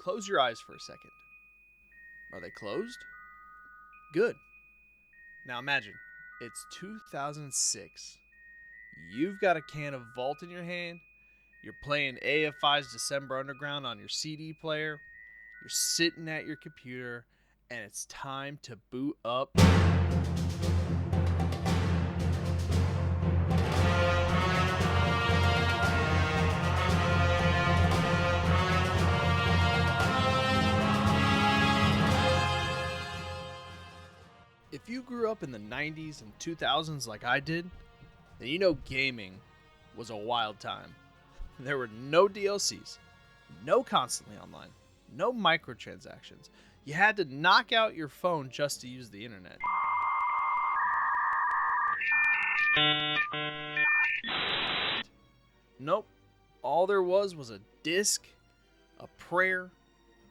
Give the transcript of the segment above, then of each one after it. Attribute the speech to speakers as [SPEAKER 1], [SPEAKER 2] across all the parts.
[SPEAKER 1] Close your eyes for a second. Are they closed? Good. Now imagine, it's 2006. You've got a can of Vault in your hand. You're playing AFI's December Underground on your CD player. You're sitting at your computer, and it's time to boot up. If you grew up in the 90s and 2000s like I did, then you know gaming was a wild time. There were no DLCs, no constantly online, no microtransactions. You had to knock out your phone just to use the internet. Nope. All there was a disc, a prayer,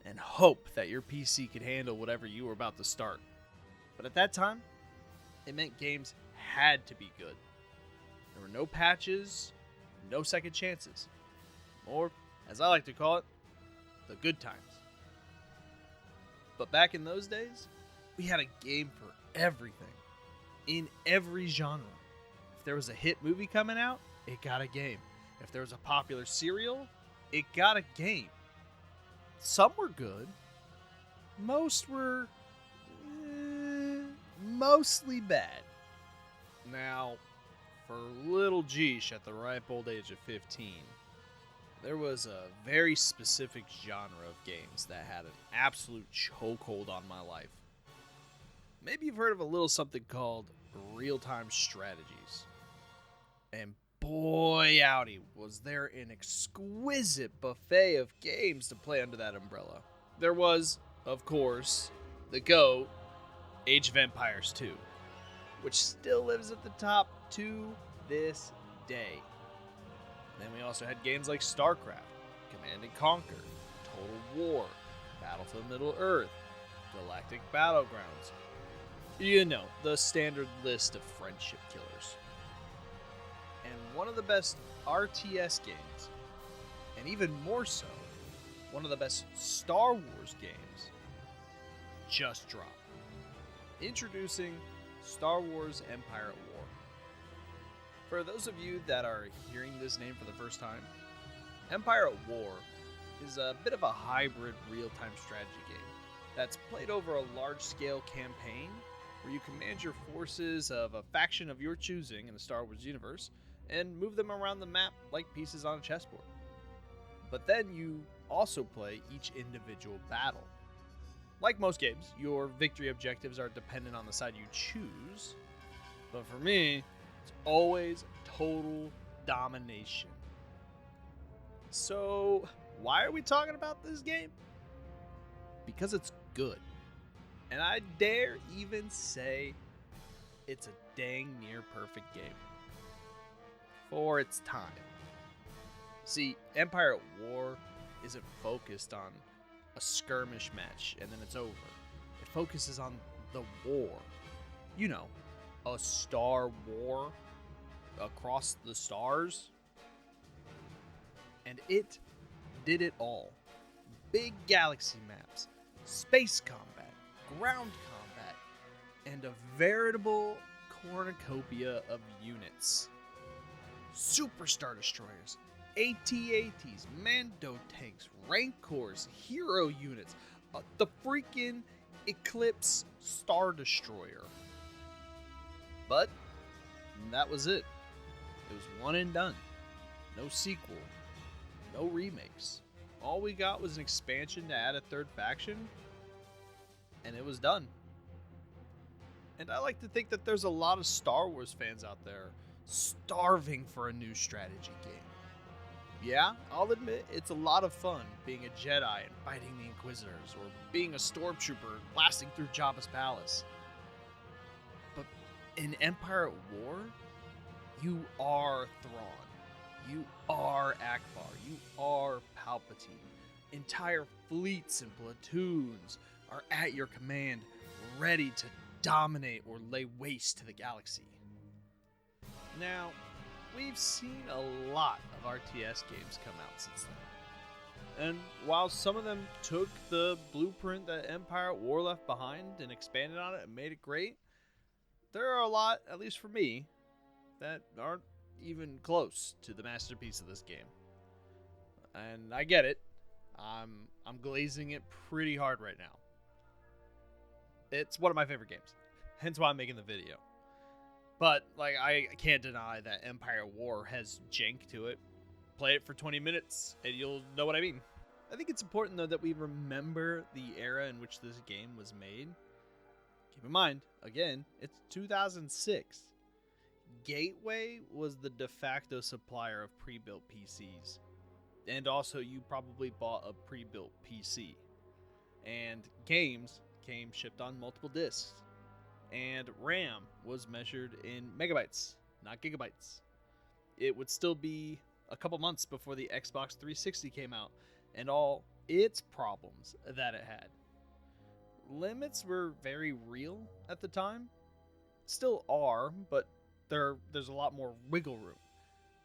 [SPEAKER 1] and hope that your PC could handle whatever you were about to start. But at that time, it meant games had to be good. There were no patches, no second chances. Or, as I like to call it, the good times. But back in those days, we had a game for everything, in every genre. If there was a hit movie coming out, it got a game. If there was a popular cereal, it got a game. Some were good. Most were mostly bad. Now, for little Jeesh at the ripe old age of 15, there was a very specific genre of games that had an absolute chokehold on my life. Maybe you've heard of a little something called real-time strategies. And boy howdy, was there an exquisite buffet of games to play under that umbrella. There was, of course, the GOAT, Age of Empires 2, which still lives at the top to this day. Then we also had games like StarCraft, Command & Conquer, Total War, Battlefield Middle-earth, Galactic Battlegrounds. You know, the standard list of friendship killers. And one of the best RTS games, and even more so, one of the best Star Wars games, just dropped. Introducing Star Wars Empire at War. For those of you that are hearing this name for the first time, Empire at War is a bit of a hybrid real-time strategy game that's played over a large-scale campaign where you command your forces of a faction of your choosing in the Star Wars universe and move them around the map like pieces on a chessboard. But then you also play each individual battle. Like most games, your victory objectives are dependent on the side you choose, but for me, it's always total domination. So, why are we talking about this game? Because it's good. And I dare even say it's a dang near perfect game. For its time. See, Empire at War isn't focused on a skirmish match and then it's over. It focuses on the war. You know, a star war across the stars. And it did it all. Big galaxy maps, space combat, ground combat, and a veritable cornucopia of units. Super Star Destroyers, AT-ATs, Mando tanks, Rancors, hero units, the freaking Eclipse Star Destroyer. But that was it. It was one and done. No sequel. No remakes. All we got was an expansion to add a third faction, and it was done. And I like to think that there's a lot of Star Wars fans out there starving for a new strategy game. Yeah, I'll admit it's a lot of fun being a Jedi and fighting the Inquisitors, or being a stormtrooper blasting through Jabba's palace. But in Empire at War, you are Thrawn. You are Akbar. You are Palpatine. Entire fleets and platoons are at your command, ready to dominate or lay waste to the galaxy. Now, we've seen a lot of RTS games come out since then. And while some of them took the blueprint that Empire at War left behind and expanded on it and made it great, there are a lot, at least for me, that aren't even close to the masterpiece of this game. And I get it. I'm glazing it pretty hard right now. It's one of my favorite games, hence why I'm making the video. But like, I can't deny that Empire at War has jank to it. Play it for 20 minutes and you'll know what I mean. I think it's important though that we remember the era in which this game was made. Keep in mind, again, it's 2006. Gateway was the de facto supplier of pre-built PCs. And also you probably bought a pre-built PC. And games came shipped on multiple discs. And RAM was measured in megabytes, not gigabytes. It would still be a couple months before the Xbox 360 came out and all its problems that it had. Limits were very real at the time. Still are, but there's a lot more wiggle room.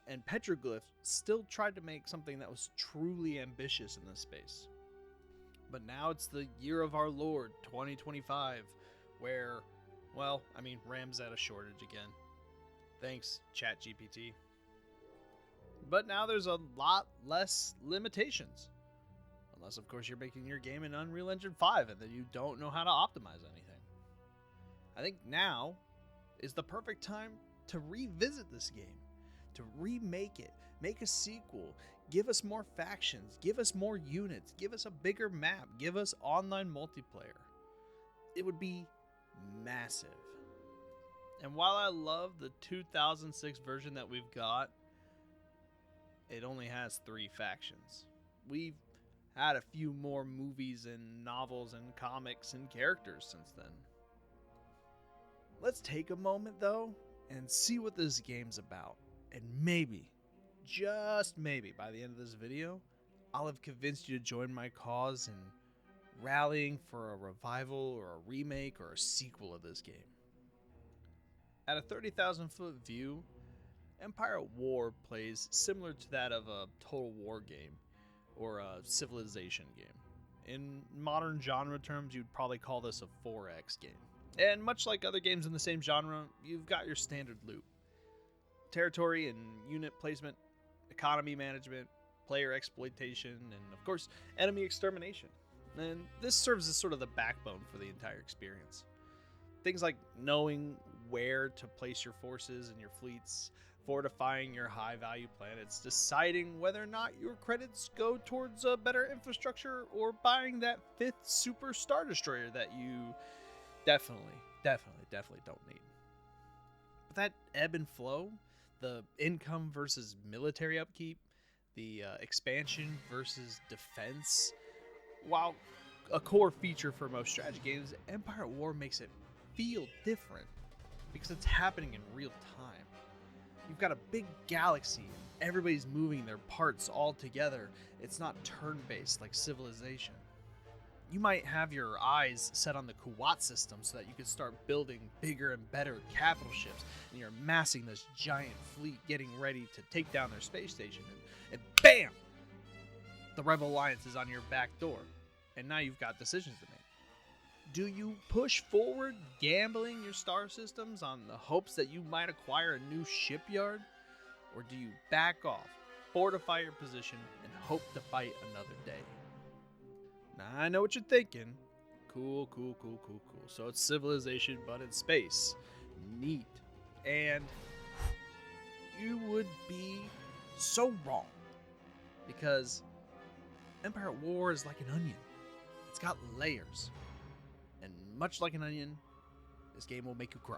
[SPEAKER 1] And Petroglyph still tried to make something that was truly ambitious in this space. But now it's the year of our Lord, 2025, where, well, I mean, RAM's at a shortage again. Thanks, ChatGPT. But now there's a lot less limitations. Unless, of course, you're making your game in Unreal Engine 5 and then you don't know how to optimize anything. I think now is the perfect time to revisit this game, to remake it, make a sequel, give us more factions, give us more units, give us a bigger map, give us online multiplayer. It would be massive. And while I love the 2006 version that we've got, it only has 3 factions. We've had a few more movies and novels and comics and characters since then. Let's take a moment though and see what this game's about. And maybe, just maybe, by the end of this video, I'll have convinced you to join my cause in rallying for a revival or a remake or a sequel of this game. At a 30,000 foot view, Empire at War plays similar to that of a Total War game or a Civilization game. In modern genre terms, you'd probably call this a 4X game. And much like other games in the same genre, you've got your standard loot. Territory and unit placement, economy management, player exploitation, and of course, enemy extermination. And this serves as sort of the backbone for the entire experience. Things like knowing where to place your forces and your fleets, fortifying your high-value planets, deciding whether or not your credits go towards a better infrastructure, or buying that 5th Super Star Destroyer that you definitely don't need. But that ebb and flow, the income versus military upkeep, the expansion versus defense, while a core feature for most strategy games, Empire at War makes it feel different because it's happening in real time. You've got a big galaxy, everybody's moving their parts all together. It's not turn-based like Civilization. You might have your eyes set on the Kuwait system so that you can start building bigger and better capital ships, and you're amassing this giant fleet getting ready to take down their space station, and BAM! The Rebel Alliance is on your back door, and now you've got decisions to make. Do you push forward, gambling your star systems on the hopes that you might acquire a new shipyard? Or do you back off, fortify your position, and hope to fight another day? Now, I know what you're thinking. Cool. So it's Civilization, but in space. Neat. And you would be so wrong. Because Empire at War is like an onion. It's got layers. And much like an onion, this game will make you cry.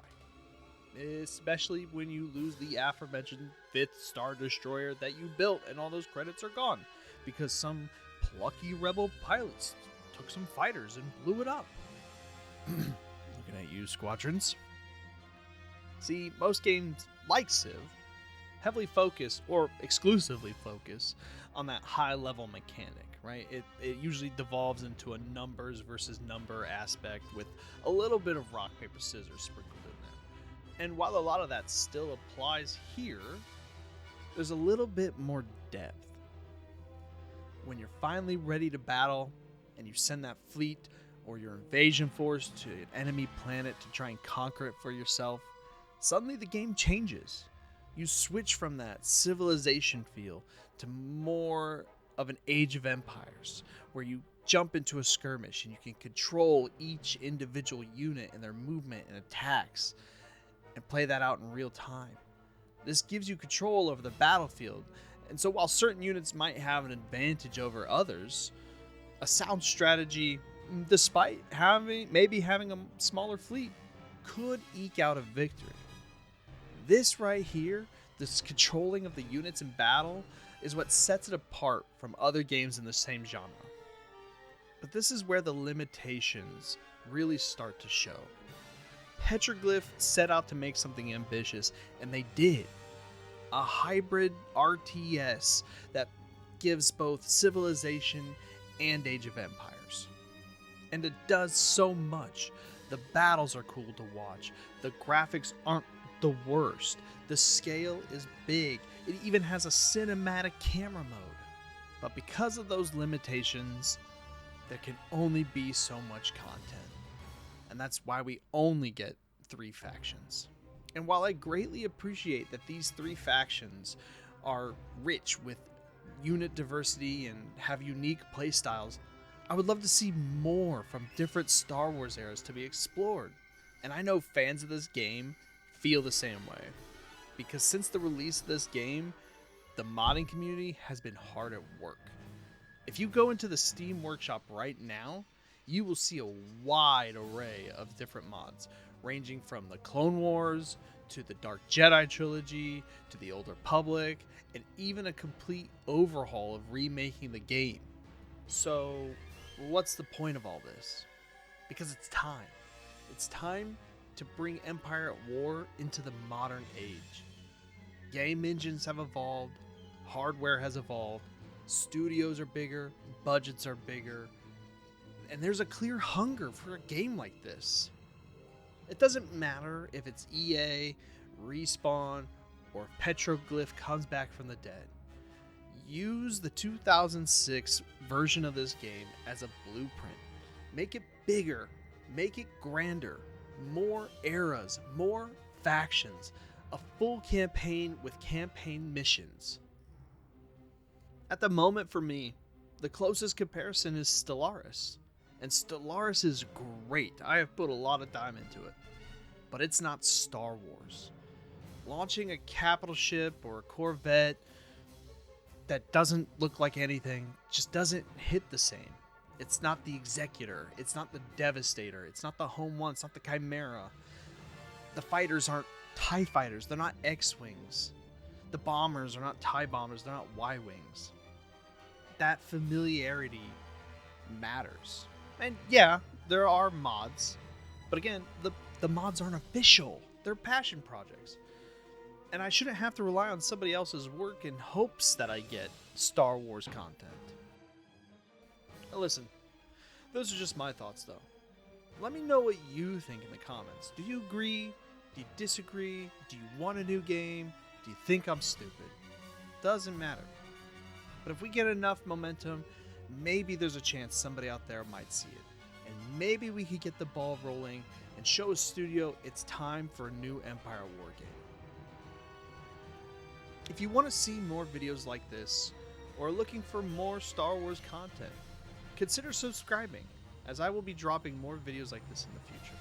[SPEAKER 1] Especially when you lose the aforementioned 5th Star Destroyer that you built and all those credits are gone. Because some plucky rebel pilots took some fighters and blew it up. Looking at you, Squadrons. See, most games like Civ heavily focus, or exclusively focus, on that high-level mechanic, right? It usually devolves into a numbers versus number aspect with a little bit of rock, paper, scissors sprinkled in there. And while a lot of that still applies here, there's a little bit more depth. when you're finally ready to battle and you send that fleet or your invasion force to an enemy planet to try and conquer it for yourself, suddenly the game changes. You switch from that civilization feel to more of an Age of Empires, where you jump into a skirmish and you can control each individual unit and their movement and attacks and play that out in real time. This gives you control over the battlefield, and so while certain units might have an advantage over others, a sound strategy, despite maybe having a smaller fleet, could eke out a victory. This right here, this controlling of the units in battle, is what sets it apart from other games in the same genre. But this is where the limitations really start to show. Petroglyph set out to make something ambitious, and they did. A hybrid RTS that gives both Civilization and Age of Empires. And it does so much. The battles are cool to watch. The graphics aren't the worst. The scale is big. It even has a cinematic camera mode. But because of those limitations, there can only be so much content. And that's why we only get 3 factions. And while I greatly appreciate that these 3 factions are rich with unit diversity and have unique playstyles, I would love to see more from different Star Wars eras to be explored. And I know fans of this game feel the same way, because since the release of this game, the modding community has been hard at work. If you go into the Steam Workshop right now, you will see a wide array of different mods, ranging from the Clone Wars to the Dark Jedi trilogy to the Old Republic, and even a complete overhaul of remaking the game. So, what's the point of all this? Because it's time. It's time to bring Empire at War into the modern age. Game engines have evolved, hardware has evolved, studios are bigger, budgets are bigger, and there's a clear hunger for a game like this. It doesn't matter if it's EA, Respawn, or if Petroglyph comes back from the dead. Use the 2006 version of this game as a blueprint. Make it bigger, make it grander, more eras, more factions, a full campaign with campaign missions. At the moment for me, the closest comparison is Stellaris. And Stellaris is great. I have put a lot of time into it. But it's not Star Wars. Launching a capital ship or a Corvette that doesn't look like anything just doesn't hit the same. It's not the Executor. It's not the Devastator. It's not the Home One. It's not the Chimera. The fighters aren't TIE fighters. They're not X-Wings. The bombers are not TIE bombers. They're not Y-Wings. That familiarity matters. And yeah, there are mods. But again, the mods aren't official. They're passion projects. And I shouldn't have to rely on somebody else's work in hopes that I get Star Wars content. Now listen, those are just my thoughts though. Let me know what you think in the comments. Do you agree? Do you disagree? Do you want a new game? Do you think I'm stupid? Doesn't matter. But if we get enough momentum, maybe there's a chance somebody out there might see it. And maybe we could get the ball rolling and show a studio it's time for a new Empire War game. If you want to see more videos like this, or are looking for more Star Wars content, consider subscribing, as I will be dropping more videos like this in the future.